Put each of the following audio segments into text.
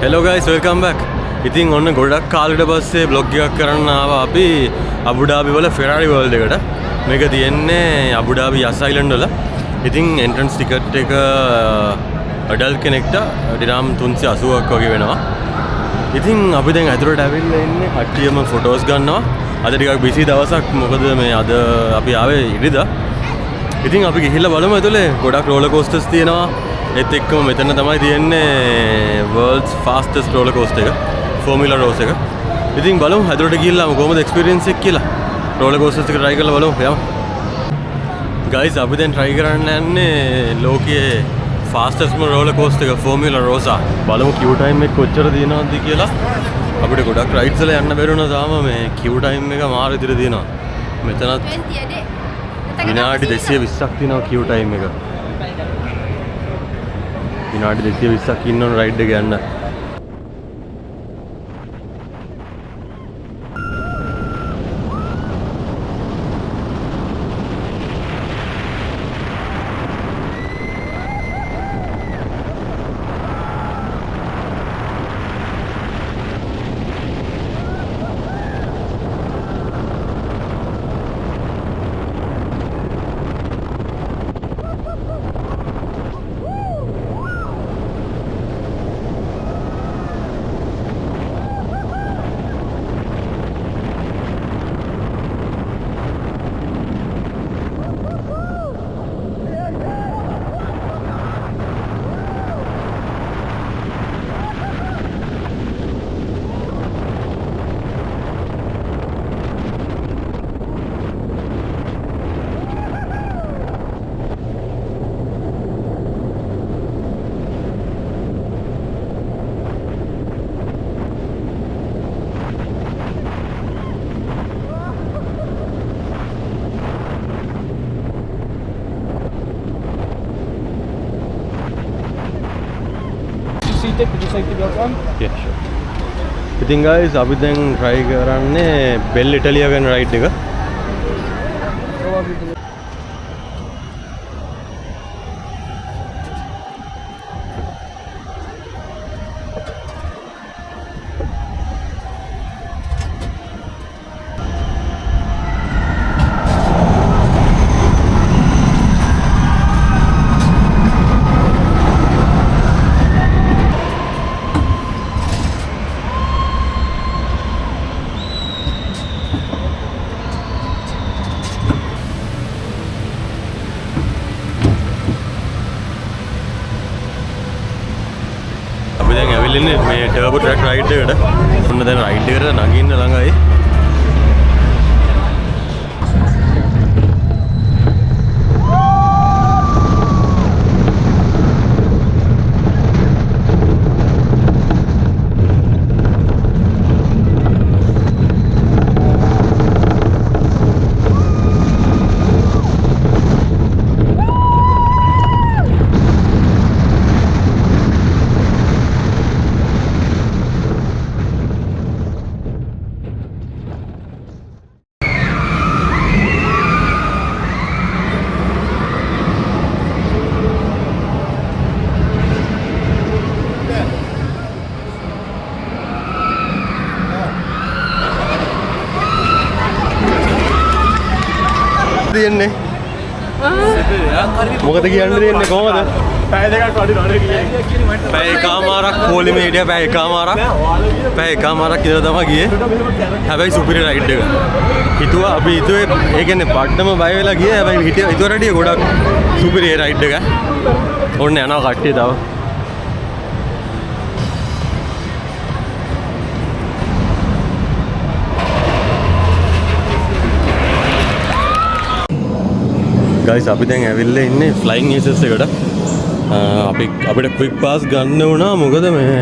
Hello guys, welcome back. ඉතින් ඔන්න ගොඩක් කාලෙකට පස්සේ vlog එකක් කරන්න ආවා අපි අබු ඩාබි වල Ferrari World එකට. මේක තියෙන්නේ අබු ඩාබි යස් අයිලන්ඩ් වල. ඉතින් entrance ticket එක adult කෙනෙක්ට දිරාම් 380ක් වගේ වෙනවා. ඉතින් අපි දැන් ඇතුළට ඇවිල්ලා ඉන්නේ කට්ටියම ෆොටෝස් ගන්නවා. අද ටිකක් බිසි දවසක් මොකද මේ අද අපි ආවේ ඉරිදා. ඉතින් අපි ගිහිල්ලා බලමු ඇතුලේ ගොඩක් roller coasters තියෙනවා. ඒත් එක්කම මෙතන තමයි තියෙන්නේ world's fastest roller coaster එක Formula Rose එක. ඉතින් බලමු ඇතුලට ගිහිල්ලා කොහොමද experience එක කියලා. roller coasters එක try කරලා බලමු යමු. guys අපි දැන් try කරන්න යන්නේ ලෝකයේ fastest roller coaster එක Formula Rosa. බලමු queue time එක කොච්චර දිනනවද කියලා. අපිට ගොඩක් rides වල යන්න බැරුණා තාම මේ queue time එක මාර විදිහට දිනනවා. මෙතනත් විනාඩි 220ක් තියෙනවා queue time එක. විනාඩි 220ක් ඉන්න ඕන රයිඩ් එක යන්න. Would you like to go on? Yeah, sure. ඉතින් guys අපි දැන් try කරන්නේ Bell Italia ගැන ride එක. අපි දැන් ඇවිල්ලා ඉන්නේ මේ ටර්බෝ ට්‍රැක් රයිඩ් එකට. ඔන්න දැන් රයිඩ් එකට නගින්න ළඟයි. තියෙන්නේ මොකද කියන්න දෙන්නේ කොහමද? පැය දෙකක් වඩි රණේ ගියේ. පැය එකමාරක් පොලිමේ හිටියා. පැය එකමාරක් ඉඳලා තමයි ගියේ. හැබැයි සුපිරි රයිඩ් එක. අපි හිතුවේ ඒ කියන්නේ පට්ටම බය වෙලා ගියේ. හැබැයි හිතුවට වඩා ගොඩක් සුපිරි රයිඩ් එක. ඔන්න යනවා කට්ටිය තව. guys අපි දැන් ඇවිල්ලා ඉන්නේ flying aces එකට. අපිට quick pass ගන්න වුණා මොකද මේ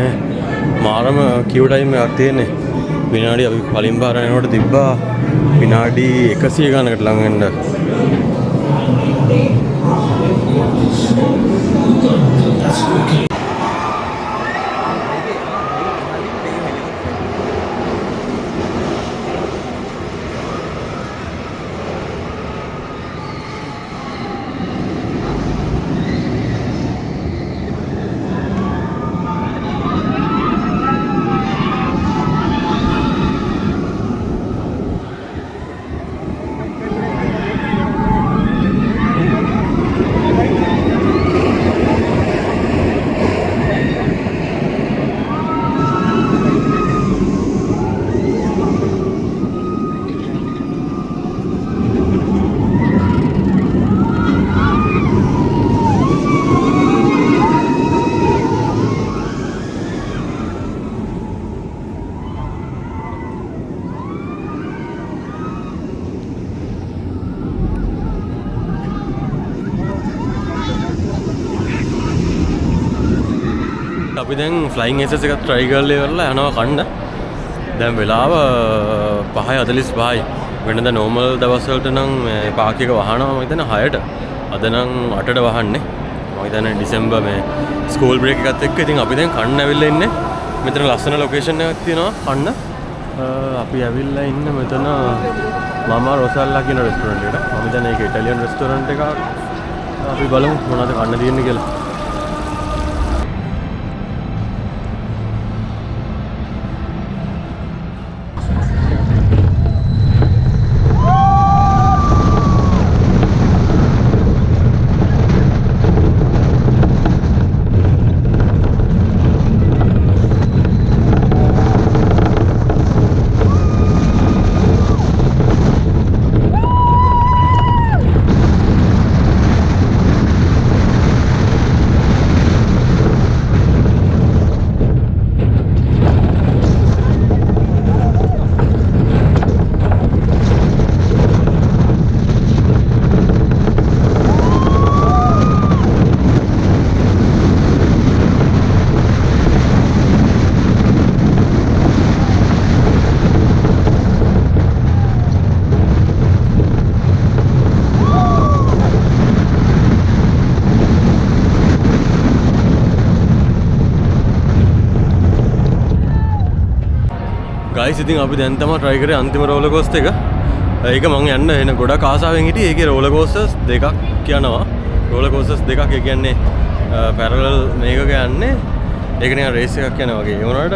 මාරම queue time එකක් තියෙන්නේ. විනාඩි අපි කලින් පාර යනකොට තිබ්බා විනාඩි 100 ගණනකට ලඟ වෙන්න. දැන් ෆ්ලයින් එසස් එකක් try කරලා ඉවරලා යනවා කන්න. දැන් වෙලාව 5:45යි. වෙනද normal දවස් වලට නම් පාක් එක වහනවා මම හිතන්නේ 6ට. අද නම් 8ට වහන්නේ. මම හිතන්නේ ඩිසෙම්බර් මේ ස්කූල් බ්‍රේක් එකත් එක්ක ඉතින් අපි දැන් කන්න ඇවිල්ලා ඉන්නේ. මෙතන ලස්සන ලොකේෂන් එකක් තියෙනවා කන්න. අපි ඇවිල්ලා ඉන්න මෙතන මාමා රොසල්ලා කියන රෙස්ටුරන්ට් එකට. මම හිතන්නේ ඒක ඉටාලියන් රෙස්ටුරන්ට් එකක්. අපි බලමු මොනවද කන්න තියෙන්නේ කියලා. ගයිස් ඉතින් අපි දැන් තමයි try කරේ අන්තිම roller coaster එක. ඒක මම යන්න එන ගොඩක් ආසාවෙන් හිටියේ. ඒකේ roller coasters දෙකක් යනවා. roller coasters දෙකක් ඒ කියන්නේ parallel මේකක යන්නේ. ඒක නිකන් race එකක් යනවා වගේ. ඒ වුණාට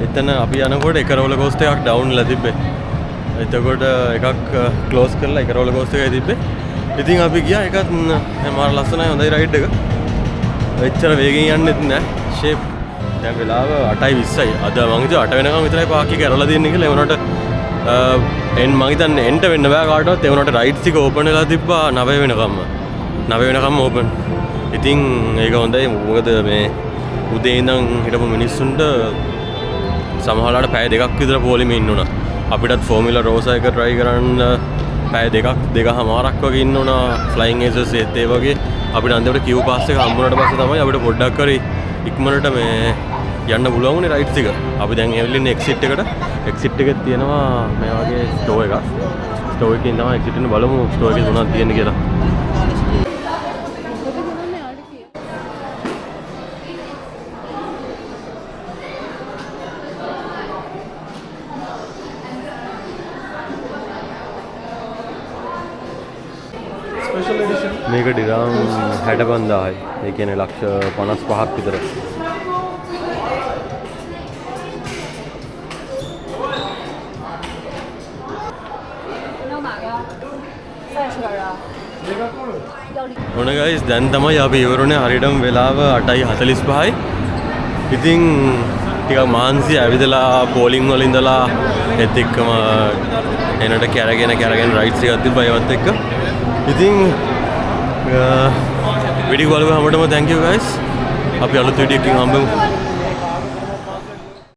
එතන අපි යනකොට එක roller coaster එකක් down වෙලා තිබ්බේ. එතකොට එකක් close කරලා එක roller coaster එකයි තිබ්බේ. ඉතින් අපි ගියා ඒකත් මාර ලස්සනයි හොඳයි ride එක. එච්චර වේගෙන් යන්නෙත් නෑ. shape දැන් වෙලාව 8:20යි. අද මම හිතුවා 8 වෙනකම් විතරයි පාක් එක ඇරලා දෙන්නේ කියලා. ඒ වුණාට මම හිතන්නේ එන්ට වෙන්න බෑ කාටවත්. ඒ වුණාට රයිඩ්ස් ටික ඕපන් වෙලා තිබ්බා 9 වෙනකම්ම. 9 වෙනකම්ම ඕපන්. ඉතින් ඒක හොඳයි. මොකද මේ උදේ ඉඳන් හිටපු මිනිස්සුන්ට සමහරවිට පැය දෙකක් විතර පොලිමේ ඉන්න උනා. අපිටත් ෆෝමියුලා රෝසා එක try කරන්න පැය දෙකමාරක් වගේ ඉන්න උනා. ෆ්ලයින් ඒසස් ඒත් ඒ වගේ අපිට අන්තිමට කිව් පාස් එක හම්බුනට පස්සේ තමයි අපිට පොඩ්ඩක් හරි ඉක්මනට මේ යන්න පුළුවන් උනේ රයිඩ්ස් එක. අපි දැන් එවලින්නේ එක්සිට් එකට. එක්සිට් එකේ තියෙනවා මේ වගේ ස්ටෝ එකක්. ස්ටෝ එකකින් තමයි එක්සිට් එක බලමු ස්ටෝ එකේ මොනවද තියෙන්නේ කියලා. Special edition. මේක ඩිරාම් 65000යි. ඒ කියන්නේ ලක්ෂ 55ක් විතර. ඔන්න ගයිස් දැන් තමයි අපි ඉවරුනේ. හරියටම වෙලාව 8:45යි. ඉතින් ටිකක් මහන්සි ඇවිදලා පෝලිං වල ඉඳලා ඒත් එක්කම එනට කැරගෙන රයිඩ්ස් එකක් තිබ්බා ඒවත් එක්ක. ඉතින් වීඩියෝ බලපු හැමෝටම thank you guys. අපි අලුත් වීඩියෝ එකකින් හම්බෙමු.